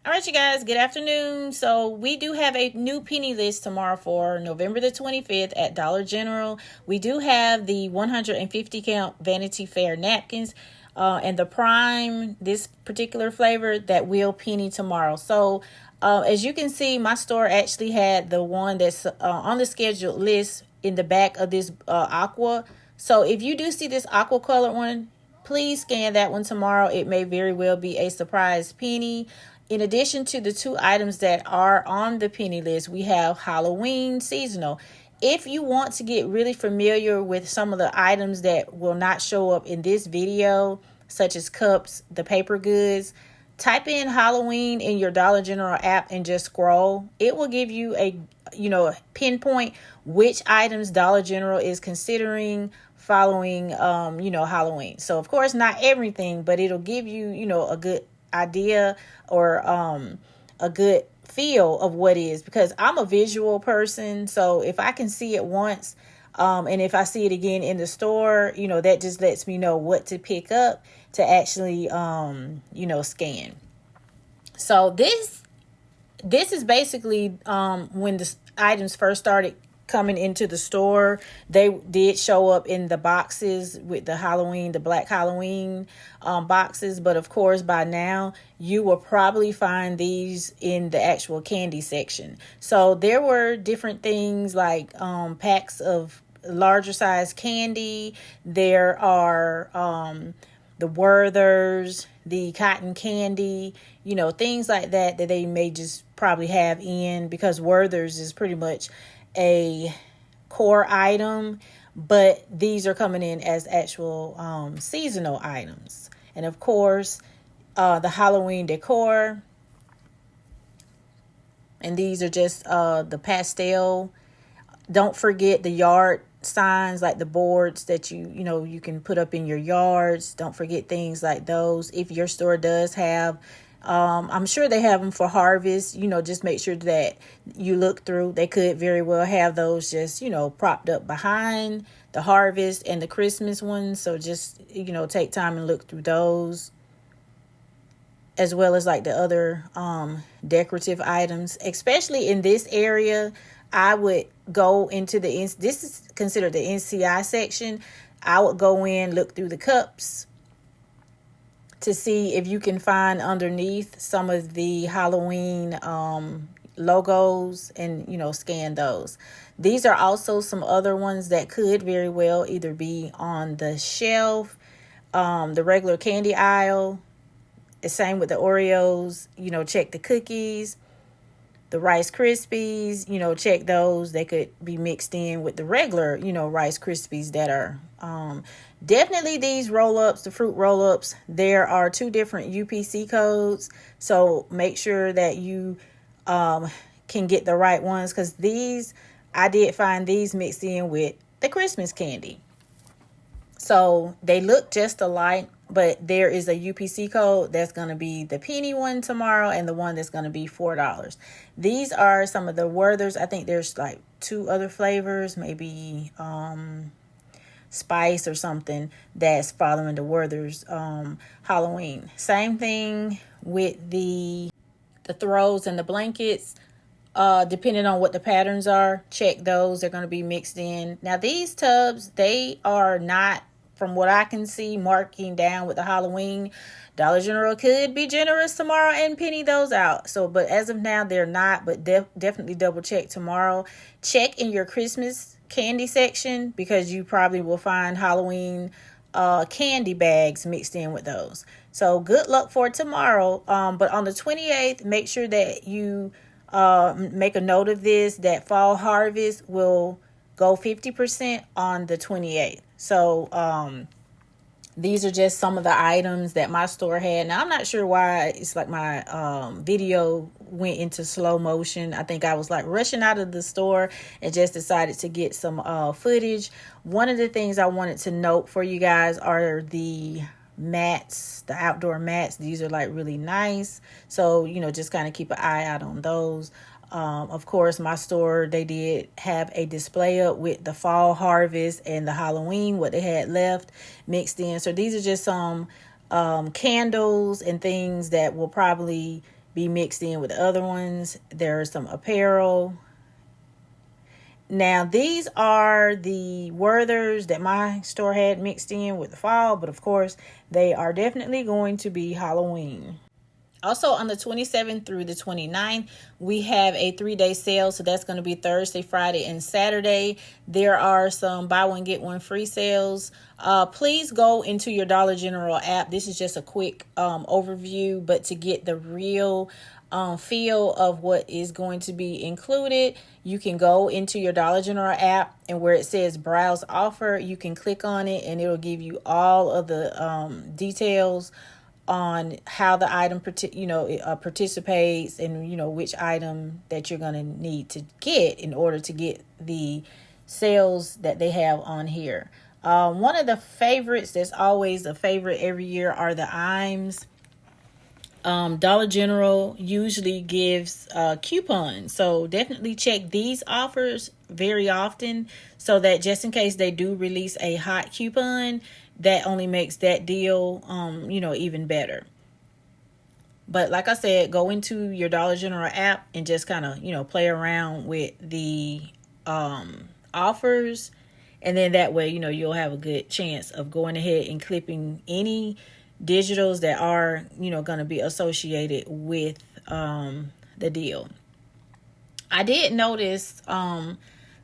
All right, you guys, good afternoon. So, we do have a new penny list tomorrow for November the 25th at Dollar General. We do have the 150 count Vanity Fair napkins and the Prime, this particular flavor, that will penny tomorrow. So, as you can see, my store actually had the one that's on the scheduled list in the back of this aqua. So, if you do see this aqua colored one, please scan that one tomorrow. It may very well be a surprise penny. In addition to the two items that are on the penny list, we have Halloween seasonal. If you want to get really familiar with some of the items that will not show up in this video, such as cups, the paper goods, type in Halloween in your Dollar General app and just scroll. It will give you a pinpoint which items Dollar General is considering following Halloween. So of course not everything, but it'll give you a good idea or a good feel of what is, because I'm a visual person. So if I can see it once, and if I see it again in the store, that just lets me know what to pick up to actually scan. So this is basically when the items first started coming into the store. They did show up in the boxes with the Black Halloween boxes. But of course, by now, you will probably find these in the actual candy section. So there were different things like packs of larger size candy. There are the Werthers, the cotton candy, things like that they may just probably have in, because Werthers is pretty much a core item, but these are coming in as actual seasonal items. And of course, the Halloween decor, and these are just the pastel. Don't forget the yard signs, like the boards that you can put up in your yards. Don't forget things like those. If your store does have, I'm sure they have them for harvest. Just make sure that you look through. They could very well have those just propped up behind the harvest and the Christmas ones. So just take time and look through those, as well as like the other decorative items. Especially in this area, I would go into this is considered the NCI section. I would go in, look through the cups to see if you can find underneath some of the Halloween logos and scan those. These are also some other ones that could very well either be on the shelf, the regular candy aisle. The same with the Oreos. Check the cookies, the Rice Krispies, check those. They could be mixed in with the regular, Rice Krispies that are definitely these roll-ups, the fruit roll-ups. There are 2 different UPC codes. So make sure that you can get the right ones, because I did find these mixed in with the Christmas candy. So they look just alike, but there is a UPC code that's going to be the penny one tomorrow and the one that's going to be $4. These are some of the Werthers. I think there's like 2 other flavors, maybe spice or something, that's following the Werther's Halloween. Same thing with the throws and the blankets. Depending on what the patterns are, check those. They're going to be mixed in. Now these tubs, they are not, from what I can see, marking down with the Halloween. Dollar General could be generous tomorrow and penny those out. So, but as of now, they're not. But definitely double check tomorrow. Check in your Christmas candy section, because you probably will find Halloween candy bags mixed in with those. So good luck for tomorrow. But on the 28th, make sure that you make a note of this, that fall harvest will go 50% on the 28th. So these are just some of the items that my store had. Now I'm not sure why it's like my video went into slow motion. I think I was like rushing out of the store and just decided to get some footage. One of the things I wanted to note for you guys are the mats, the outdoor mats. These are like really nice. So just kind of keep an eye out on those. Of course, my store, they did have a display up with the fall harvest and the Halloween, what they had left mixed in. So these are just some candles and things that will probably be mixed in with the other ones. There's some apparel. Now, these are the Werthers that my store had mixed in with the fall, but of course, they are definitely going to be Halloween. Also, on the 27th through the 29th, we have a 3-day sale. So that's going to be Thursday, Friday, and Saturday. There are some buy one, get one free sales. Please go into your Dollar General app. This is just a quick overview, but to get the real feel of what is going to be included, you can go into your Dollar General app, and where it says browse offer, you can click on it and it'll give you all of the details on how the item participates, and which item that you're going to need to get in order to get the sales that they have on here. One of the favorites that's always a favorite every year are the IMs. Dollar General usually gives coupons, so definitely check these offers very often, so that just in case they do release a hot coupon, that only makes that deal even better. But like I said, go into your Dollar General app and just kind of play around with the offers, and then that way you'll have a good chance of going ahead and clipping any digitals that are going to be associated with the deal. I did notice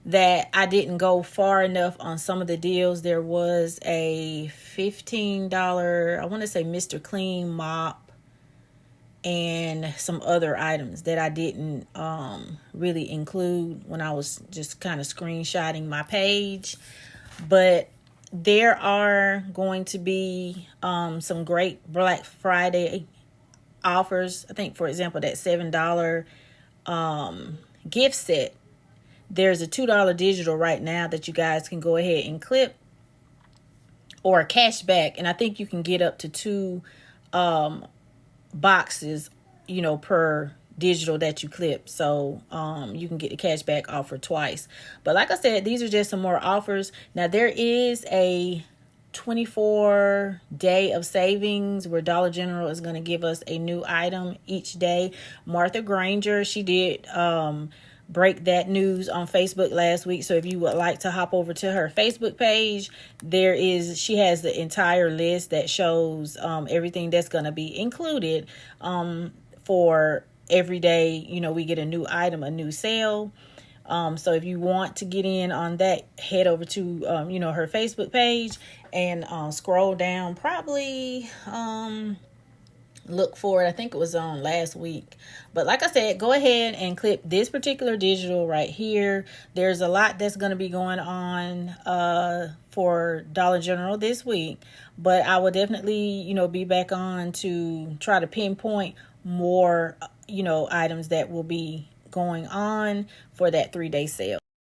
that I didn't go far enough on some of the deals. There was a $15, I want to say Mr. Clean mop, and some other items that I didn't really include when I was just kind of screenshotting my page. But there are going to be some great Black Friday offers. I think, for example, that $7 gift set. There's a $2 digital right now that you guys can go ahead and clip, or a cash back. And I think you can get up to 2 boxes, per digital that you clip. So you can get the cashback offer twice. But like I said, these are just some more offers. Now, there is a 24 day of savings where Dollar General is going to give us a new item each day. Martha Granger, she did break that news on Facebook last week. So if you would like to hop over to her Facebook page, she has the entire list that shows everything that's going to be included for every day. We get a new item, a new sale. So if you want to get in on that, head over to her Facebook page and scroll down. Probably look for it. I think it was on last week. But like I said, go ahead and clip this particular digital right here. There's a lot that's going to be going on for Dollar General this week. But I will definitely, be back on to try to pinpoint more, items that will be going on for that 3-day sale.